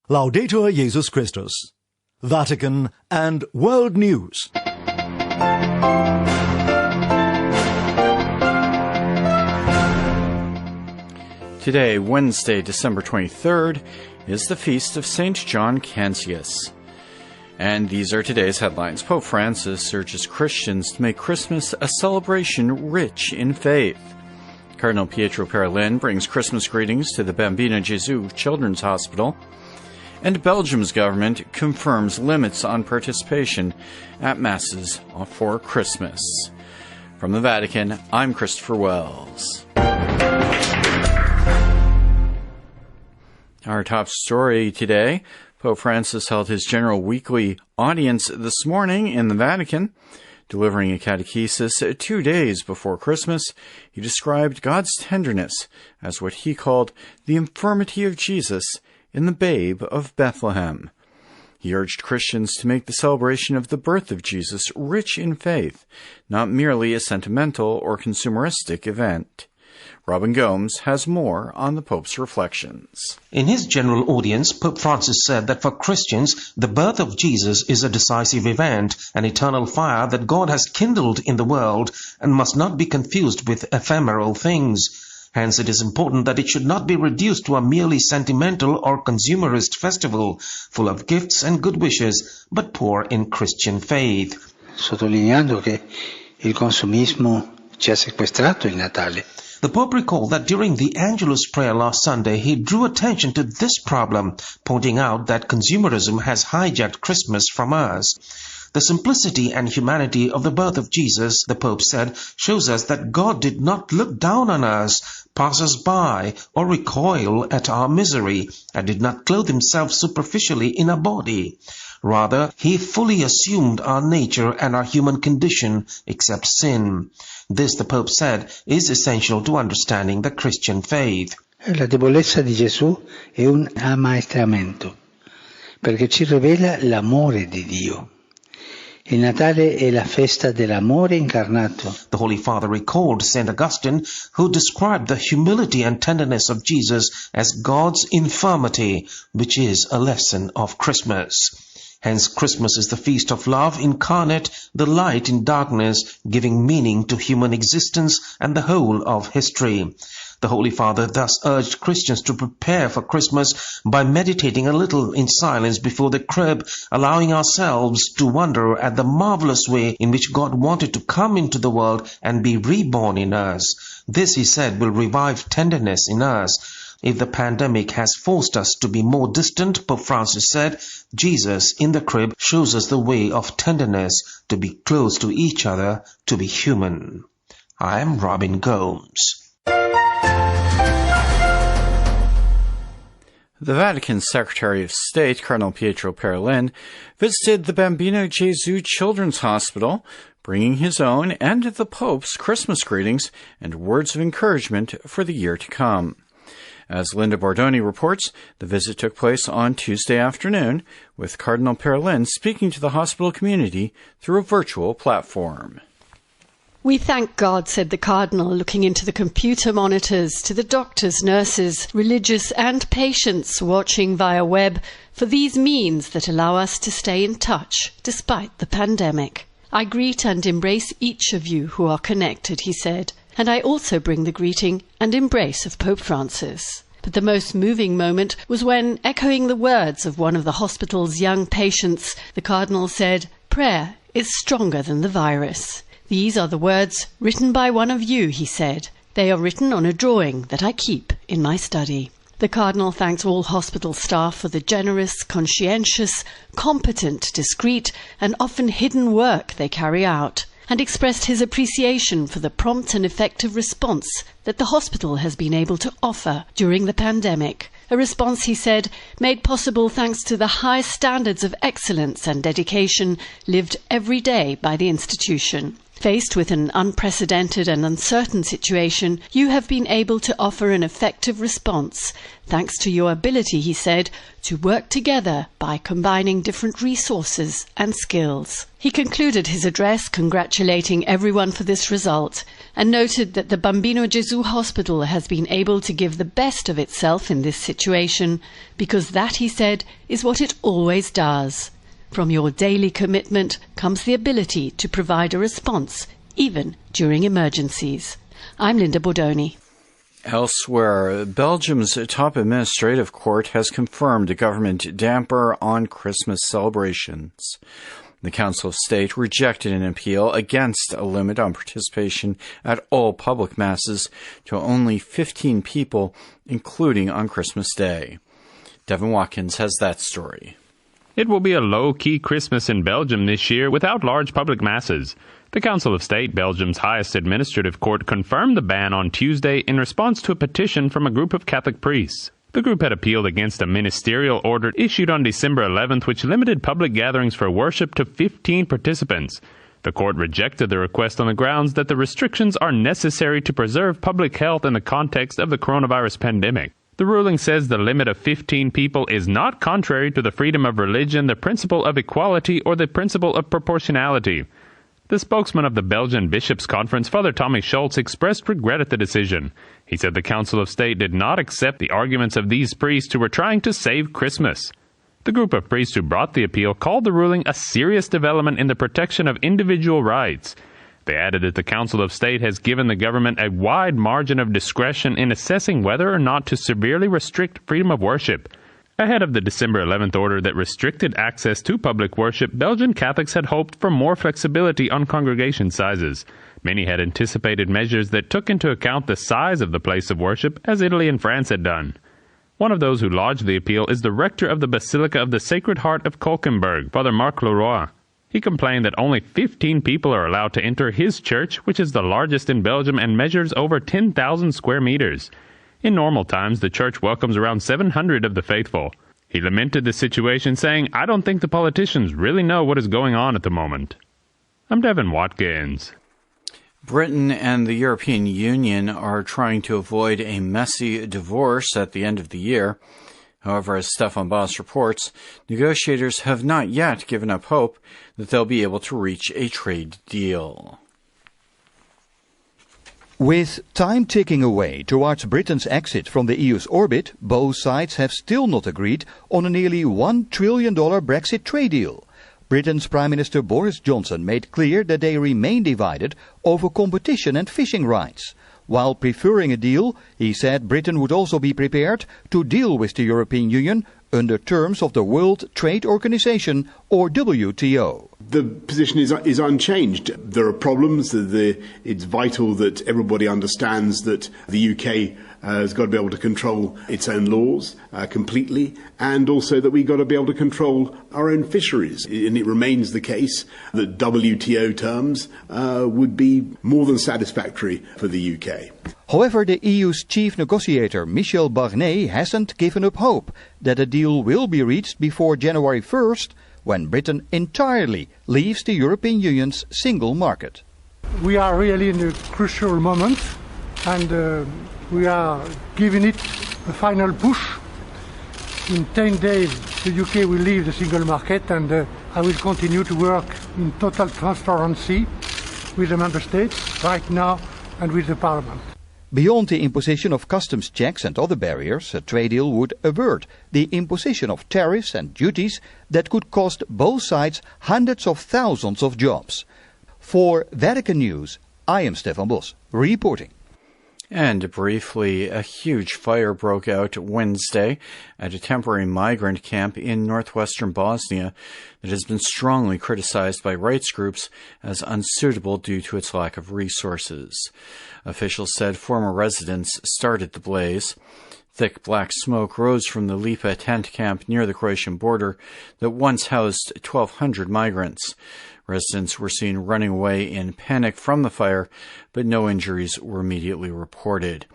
Laudetur Jesus Christus. Vatican and World News. Today, Wednesday, December 23rd, is the feast of St. John Cantius. And these are today's headlines. Pope Francis urges Christians to make Christmas a celebration rich in faith. Cardinal Pietro Parolin brings Christmas greetings to the Bambino Gesù Children's Hospital. And Belgium's government confirms limits on participation at Masses for Christmas. From the Vatican, I'm Christopher Wells. Our top story today, Pope Francis held his general weekly audience this morning in the Vatican. Delivering a catechesis 2 days before Christmas, he described God's tenderness as what he called the infirmity of Jesus in the babe of Bethlehem. He urged Christians to make the celebration of the birth of Jesus rich in faith, not merely a sentimental or consumeristic event. Robin Gomes has more on the Pope's reflections. In his general audience, Pope Francis said that for Christians, the birth of Jesus is a decisive event, an eternal fire that God has kindled in the world and must not be confused with ephemeral things. Hence, it is important that it should not be reduced to a merely sentimental or consumerist festival, full of gifts and good wishes, but poor in Christian faith. Sottolineando che il consumismo ci ha sequestrato il Natale. The Pope recalled that during the Angelus prayer last Sunday, he drew attention to this problem, pointing out that consumerism has hijacked Christmas from us. The simplicity and humanity of the birth of Jesus, the Pope said, shows us that God did not look down on us, pass us by, or recoil at our misery, and did not clothe himself superficially in a body. Rather, he fully assumed our nature and our human condition, except sin. This, the Pope said, is essential to understanding the Christian faith. La debolezza di Gesù è un ammaestramento, perché ci rivela l'amore di Dio. Il Natale è la festa dell'amore incarnato. The Holy Father recalled St. Augustine, who described the humility and tenderness of Jesus as God's infirmity, which is a lesson of Christmas. Hence, Christmas is the feast of love incarnate, the light in darkness, giving meaning to human existence and the whole of history. The Holy Father thus urged Christians to prepare for Christmas by meditating a little in silence before the crib, allowing ourselves to wonder at the marvelous way in which God wanted to come into the world and be reborn in us. This, he said, will revive tenderness in us. If the pandemic has forced us to be more distant, Pope Francis said, Jesus in the crib shows us the way of tenderness, to be close to each other, to be human. I am Robin Gomes. The Vatican Secretary of State, Cardinal Pietro Parolin, visited the Bambino Gesù Children's Hospital, bringing his own and the Pope's Christmas greetings and words of encouragement for the year to come. As Linda Bordoni reports, the visit took place on Tuesday afternoon, with Cardinal Parolin speaking to the hospital community through a virtual platform. We thank God, said the Cardinal, looking into the computer monitors, to the doctors, nurses, religious and patients watching via web, for these means that allow us to stay in touch despite the pandemic. I greet and embrace each of you who are connected, he said, and I also bring the greeting and embrace of Pope Francis. But the most moving moment was when, echoing the words of one of the hospital's young patients, the Cardinal said, "Prayer is stronger than the virus." These are the words written by one of you, he said. They are written on a drawing that I keep in my study. The Cardinal thanks all hospital staff for the generous, conscientious, competent, discreet, and often hidden work they carry out, and expressed his appreciation for the prompt and effective response that the hospital has been able to offer during the pandemic. A response, he said, made possible thanks to the high standards of excellence and dedication lived every day by the institution. Faced with an unprecedented and uncertain situation, you have been able to offer an effective response, thanks to your ability, he said, to work together by combining different resources and skills. He concluded his address congratulating everyone for this result and noted that the Bambino Gesù Hospital has been able to give the best of itself in this situation because that, he said, is what it always does. From your daily commitment comes the ability to provide a response, even during emergencies. I'm Linda Bordoni. Elsewhere, Belgium's top administrative court has confirmed a government damper on Christmas celebrations. The Council of State rejected an appeal against a limit on participation at all public masses to only 15 people, including on Christmas Day. Devin Watkins has that story. It will be a low-key Christmas in Belgium this year without large public masses. The Council of State, Belgium's highest administrative court, confirmed the ban on Tuesday in response to a petition from a group of Catholic priests. The group had appealed against a ministerial order issued on December 11th which limited public gatherings for worship to 15 participants. The court rejected the request on the grounds that the restrictions are necessary to preserve public health in the context of the coronavirus pandemic. The ruling says the limit of 15 people is not contrary to the freedom of religion, the principle of equality, or the principle of proportionality. The spokesman of the Belgian Bishops' Conference, Father Tommy Schultz, expressed regret at the decision. He said the Council of State did not accept the arguments of these priests who were trying to save Christmas. The group of priests who brought the appeal called the ruling a serious development in the protection of individual rights. They added that the Council of State has given the government a wide margin of discretion in assessing whether or not to severely restrict freedom of worship. Ahead of the December 11th order that restricted access to public worship, Belgian Catholics had hoped for more flexibility on congregation sizes. Many had anticipated measures that took into account the size of the place of worship, as Italy and France had done. One of those who lodged the appeal is the rector of the Basilica of the Sacred Heart of Kolkenberg, Father Marc Leroy. He complained that only 15 people are allowed to enter his church, which is the largest in Belgium and measures over 10,000 square meters. In normal times, the church welcomes around 700 of the faithful. He lamented the situation, saying, "I don't think the politicians really know what is going on at the moment." I'm Devin Watkins. Britain and the European Union are trying to avoid a messy divorce at the end of the year. However, as Stefan Boss reports, negotiators have not yet given up hope that they'll be able to reach a trade deal. With time ticking away towards Britain's exit from the EU's orbit, both sides have still not agreed on a nearly $1 trillion Brexit trade deal. Britain's Prime Minister Boris Johnson made clear that they remain divided over competition and fishing rights. While preferring a deal, he said Britain would also be prepared to deal with the European Union under terms of the World Trade Organization, or WTO. The position is unchanged. There are problems. It's vital that everybody understands that the UK has got to be able to control its own laws completely, and also that we've got to be able to control our own fisheries. And it remains the case that WTO terms would be more than satisfactory for the UK. However, the EU's chief negotiator Michel Barnier hasn't given up hope that a deal will be reached before January 1st, when Britain entirely leaves the European Union's single market. We are really in a crucial moment, and we are giving it a final push. In 10 days, the UK will leave the single market, and I will continue to work in total transparency with the Member States right now and with the Parliament. Beyond the imposition of customs checks and other barriers, a trade deal would avert the imposition of tariffs and duties that could cost both sides hundreds of thousands of jobs. For Vatican News, I am Stefan Bos, reporting. And briefly, a huge fire broke out Wednesday at a temporary migrant camp in northwestern Bosnia that has been strongly criticized by rights groups as unsuitable due to its lack of resources. Officials said former residents started the blaze. Thick black smoke rose from the Lipa tent camp near the Croatian border that once housed 1,200 migrants. Residents were seen running away in panic from the fire, but no injuries were immediately reported.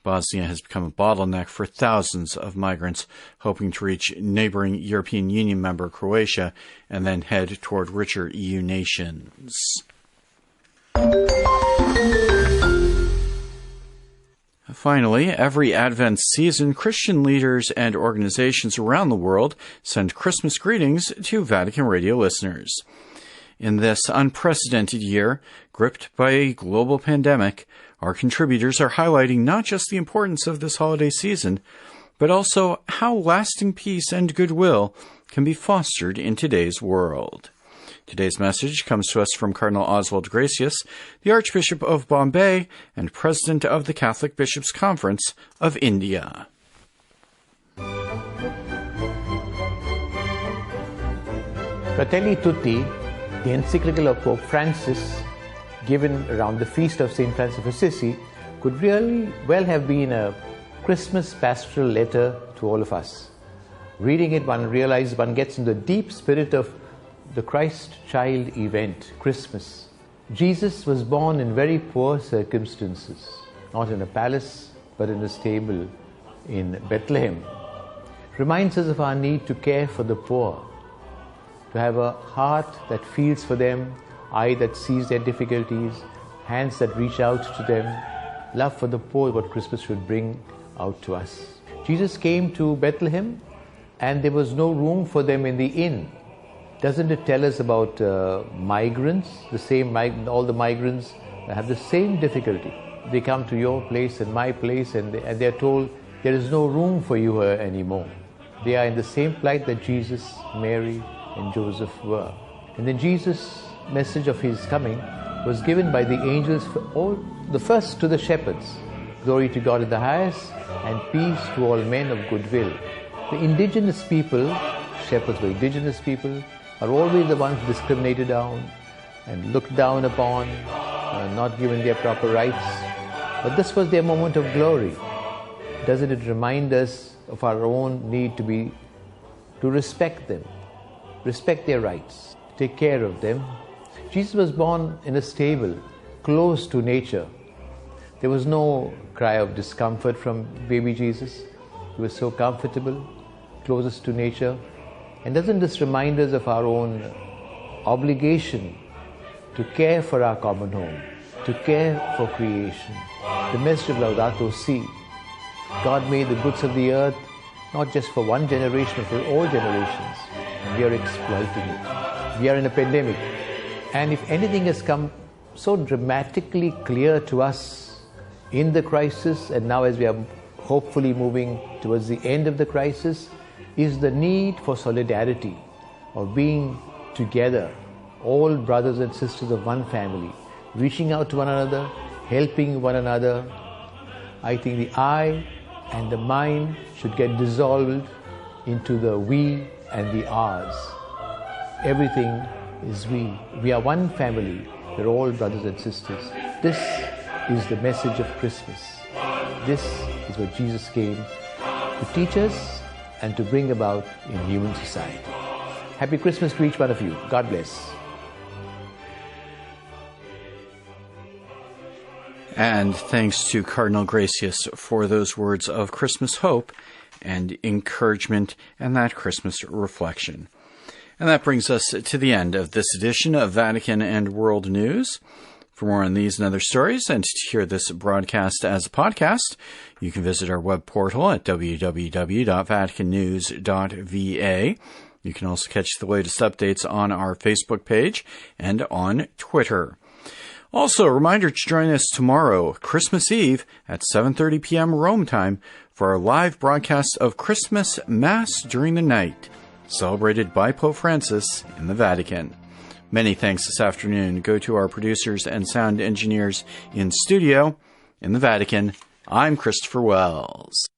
Bosnia has become a bottleneck for thousands of migrants hoping to reach neighboring European Union member Croatia and then head toward richer EU nations. Finally, every Advent season, Christian leaders and organizations around the world send Christmas greetings to Vatican Radio listeners. In this unprecedented year, gripped by a global pandemic, our contributors are highlighting not just the importance of this holiday season, but also how lasting peace and goodwill can be fostered in today's world. Today's message comes to us from Cardinal Oswald Gracias, the Archbishop of Bombay and President of the Catholic Bishops' Conference of India. Fratelli Tutti, the encyclical of Pope Francis, given around the feast of St. Francis of Assisi, could really well have been a Christmas pastoral letter to all of us. Reading it, one realizes one gets in the deep spirit of the Christ child event, Christmas. Jesus was born in very poor circumstances, not in a palace, but in a stable in Bethlehem. Reminds us of our need to care for the poor, to have a heart that feels for them, eye that sees their difficulties, hands that reach out to them. Love for the poor is what Christmas should bring out to us. Jesus came to Bethlehem and there was no room for them in the inn. Doesn't it tell us about migrants? All the migrants have the same difficulty. They come to your place and my place and they're told there is no room for you here anymore. They are in the same plight that Jesus, Mary and Joseph were. And then Jesus' message of his coming was given by the angels the first to the shepherds. Glory to God in the highest and peace to all men of good will. The indigenous people, shepherds were indigenous people, are always the ones discriminated on and looked down upon, not given their proper rights. But this was their moment of glory. Doesn't it remind us of our own need to respect them, respect their rights, take care of them? Jesus was born in a stable, close to nature. There was no cry of discomfort from baby Jesus. He was so comfortable, closest to nature. And doesn't this remind us of our own obligation to care for our common home, to care for creation? The message of Laudato Si. God made the goods of the earth not just for one generation, but for all generations. And we are exploiting it. We are in a pandemic. And if anything has come so dramatically clear to us in the crisis, and now as we are hopefully moving towards the end of the crisis, is the need for solidarity, of being together, all brothers and sisters of one family, reaching out to one another, helping one another. I think the I and the mine should get dissolved into the we and the ours. Everything is we. We are one family. We're all brothers and sisters. This is the message of Christmas. This is what Jesus came to teach us and to bring about in human society. Happy Christmas to each one of you. God bless. And thanks to Cardinal Gracias for those words of Christmas hope and encouragement and that Christmas reflection. And that brings us to the end of this edition of Vatican and World News. For more on these and other stories, and to hear this broadcast as a podcast, you can visit our web portal at www.vaticannews.va. You can also catch the latest updates on our Facebook page and on Twitter. Also, a reminder to join us tomorrow, Christmas Eve, at 7:30 p.m. Rome time, for our live broadcast of Christmas Mass during the night, celebrated by Pope Francis in the Vatican. Many thanks this afternoon go to our producers and sound engineers in studio. In the Vatican, I'm Christopher Wells.